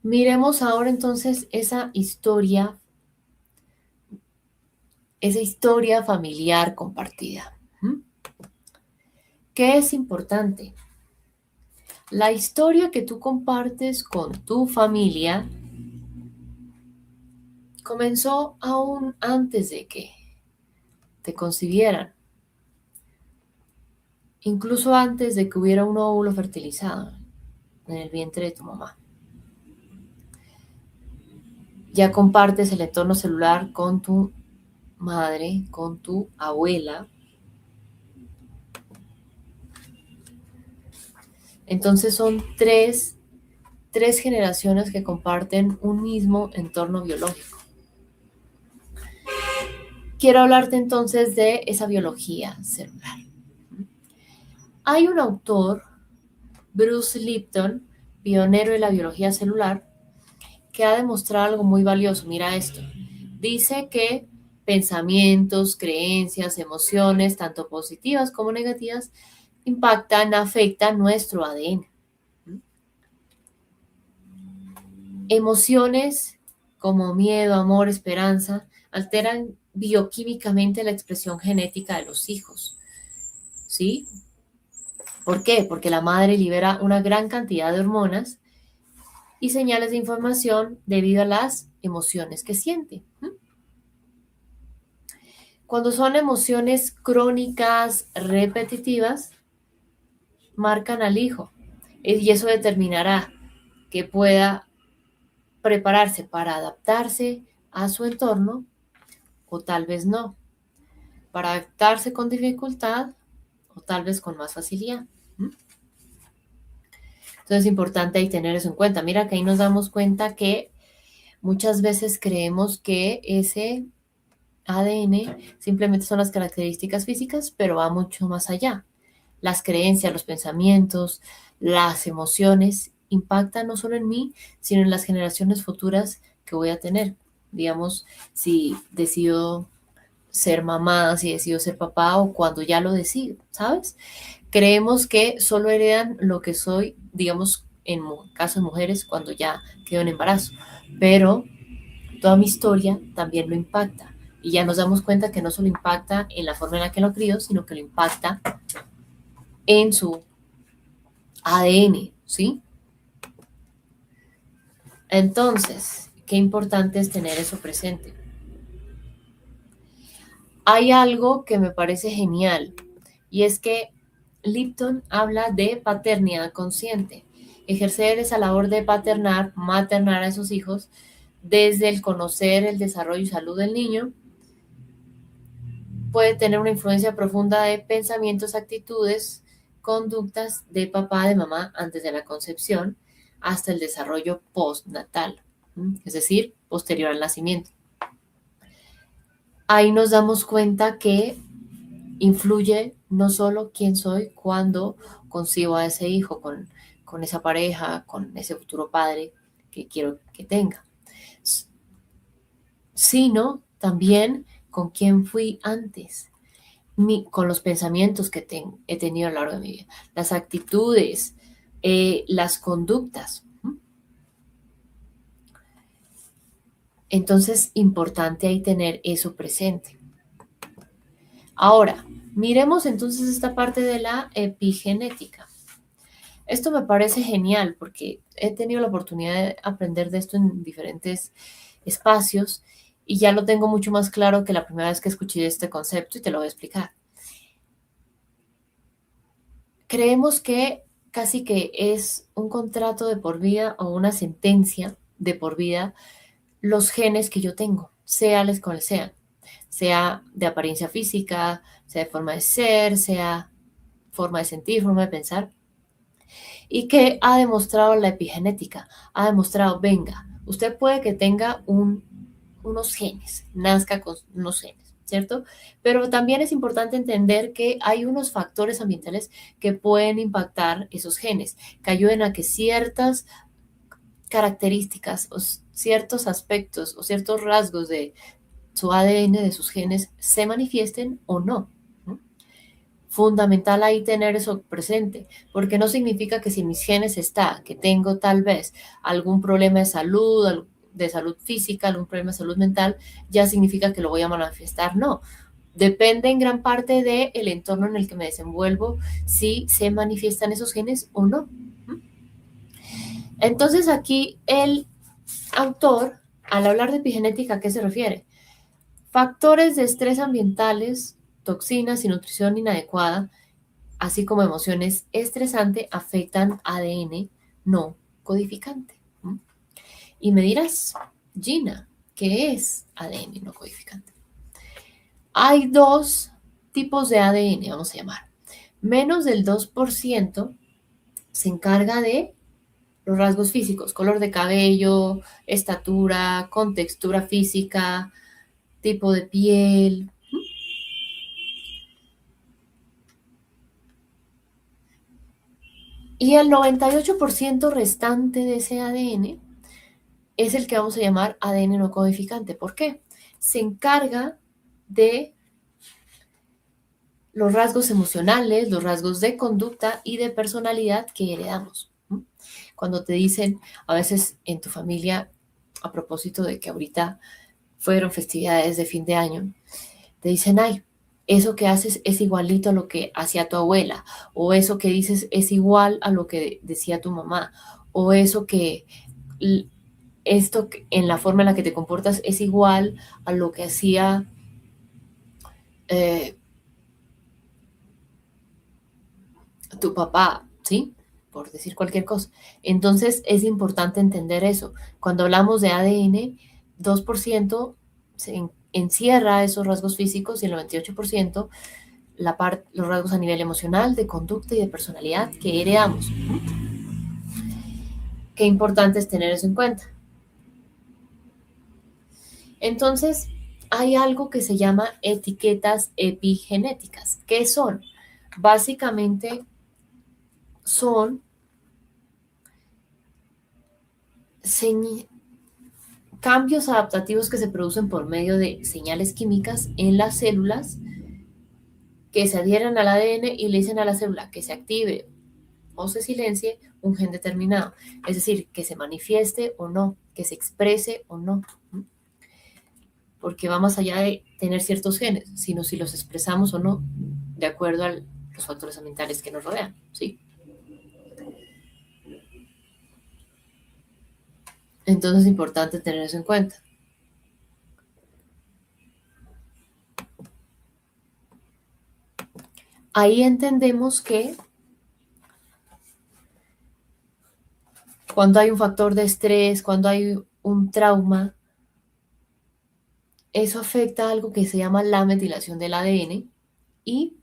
Miremos ahora entonces esa historia familiar compartida. ¿Mm? ¿Qué es importante? La historia que tú compartes con tu familia comenzó aún antes de que te concibieran, incluso antes de que hubiera un óvulo fertilizado en el vientre de tu mamá. Ya compartes el entorno celular con tu madre, con tu abuela. Entonces son tres generaciones que comparten un mismo entorno biológico. Quiero hablarte entonces de esa biología celular. Hay un autor, Bruce Lipton, pionero de la biología celular, que ha demostrado algo muy valioso. Mira esto. Dice que pensamientos, creencias, emociones, tanto positivas como negativas, impactan, afectan nuestro ADN. Emociones como miedo, amor, esperanza, alteran bioquímicamente la expresión genética de los hijos. ¿Sí? ¿Por qué? Porque la madre libera una gran cantidad de hormonas y señales de información debido a las emociones que siente. Cuando son emociones crónicas, repetitivas, marcan al hijo y eso determinará que pueda prepararse para adaptarse a su entorno o tal vez no, para adaptarse con dificultad o tal vez con más facilidad. Entonces es importante ahí tener eso en cuenta. Mira que ahí nos damos cuenta que muchas veces creemos que ese ADN simplemente son las características físicas, pero va mucho más allá. Las creencias, los pensamientos, las emociones impactan no solo en mí, sino en las generaciones futuras que voy a tener. Digamos, si decido ser mamá, si decido ser papá o cuando ya lo decido, ¿sabes? Creemos que solo heredan lo que soy, digamos, en caso de mujeres, cuando ya quedo en embarazo, pero toda mi historia también lo impacta. Y ya nos damos cuenta que no solo impacta en la forma en la que lo crío, sino que lo impacta en su ADN, ¿sí? Entonces, qué importante es tener eso presente. Hay algo que me parece genial y es que Lipton habla de paternidad consciente, ejercer esa labor de paternar, maternar a esos hijos desde el conocer el desarrollo y salud del niño puede tener una influencia profunda de pensamientos, actitudes, conductas de papá, de mamá antes de la concepción hasta el desarrollo postnatal, es decir, posterior al nacimiento. Ahí nos damos cuenta que influye no solo quién soy cuando concibo a ese hijo, con esa pareja, con ese futuro padre que quiero que tenga, sino también con quién fui antes, con los pensamientos que he tenido a lo largo de mi vida, las actitudes, las conductas. Entonces, importante ahí tener eso presente. Ahora, miremos entonces esta parte de la epigenética. Esto me parece genial porque he tenido la oportunidad de aprender de esto en diferentes espacios y ya lo tengo mucho más claro que la primera vez que escuché este concepto y te lo voy a explicar. Creemos que casi que es un contrato de por vida o una sentencia de por vida los genes que yo tengo, seales cuales sean, sea de apariencia física, sea de forma de ser, sea forma de sentir, forma de pensar, y que ha demostrado la epigenética, ha demostrado, venga, usted puede que tenga unos genes, nazca con unos genes, ¿cierto? Pero también es importante entender que hay unos factores ambientales que pueden impactar esos genes, que ayuden a que ciertas características o ciertos aspectos o ciertos rasgos de su ADN, de sus genes, se manifiesten o no. Fundamental ahí tener eso presente, porque no significa que si mis genes está, que tengo tal vez algún problema de salud física, algún problema de salud mental, ya significa que lo voy a manifestar. No, depende en gran parte del entorno en el que me desenvuelvo, si se manifiestan esos genes o no. Entonces aquí el autor, al hablar de epigenética, ¿a qué se refiere? Factores de estrés ambientales, toxinas y nutrición inadecuada, así como emociones estresantes, afectan ADN no codificante. Y me dirás, Gina, ¿qué es ADN no codificante? Hay dos tipos de ADN, vamos a llamar. Menos del 2% se encarga de los rasgos físicos, color de cabello, estatura, contextura física, tipo de piel. Y el 98% restante de ese ADN es el que vamos a llamar ADN no codificante. ¿Por qué? Se encarga de los rasgos emocionales, los rasgos de conducta y de personalidad que heredamos. Cuando te dicen, a veces en tu familia, a propósito de que ahorita fueron festividades de fin de año, te dicen, ay, eso que haces es igualito a lo que hacía tu abuela, o eso que dices es igual a lo que decía tu mamá, o eso que esto en la forma en la que te comportas es igual a lo que hacía eh, tu papá, ¿sí? Por decir cualquier cosa. Entonces es importante entender eso. Cuando hablamos de ADN, 2% se encierra esos rasgos físicos y el 98% los rasgos a nivel emocional, de conducta y de personalidad que heredamos. Qué importante es tener eso en cuenta. Entonces, hay algo que se llama etiquetas epigenéticas. ¿Qué son? Básicamente son cambios adaptativos que se producen por medio de señales químicas en las células que se adhieren al ADN y le dicen a la célula que se active o se silencie un gen determinado. Es decir, que se manifieste o no, que se exprese o no. Porque va más allá de tener ciertos genes, sino si los expresamos o no, de acuerdo a los factores ambientales que nos rodean, ¿sí? Entonces es importante tener eso en cuenta. Ahí entendemos que cuando hay un factor de estrés, cuando hay un trauma, eso afecta a algo que se llama la metilación del ADN y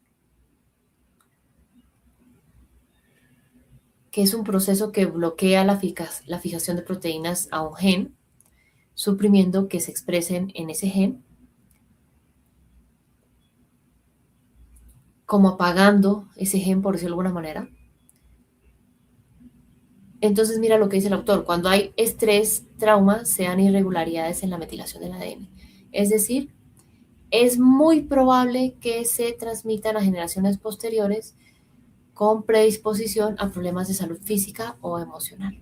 que es un proceso que bloquea la fijación de proteínas a un gen, suprimiendo que se expresen en ese gen, como apagando ese gen, por decirlo de alguna manera. Entonces mira lo que dice el autor, cuando hay estrés, trauma, se dan irregularidades en la metilación del ADN. Es decir, es muy probable que se transmitan a generaciones posteriores con predisposición a problemas de salud física o emocional.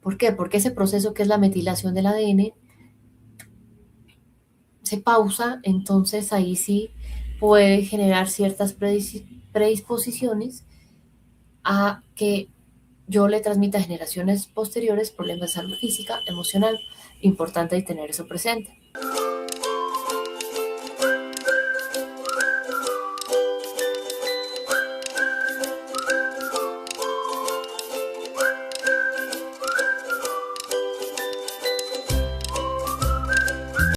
¿Por qué? Porque ese proceso que es la metilación del ADN se pausa, entonces ahí sí puede generar ciertas predisposiciones a que yo le transmita a generaciones posteriores problemas de salud física, emocional. Importante tener eso presente.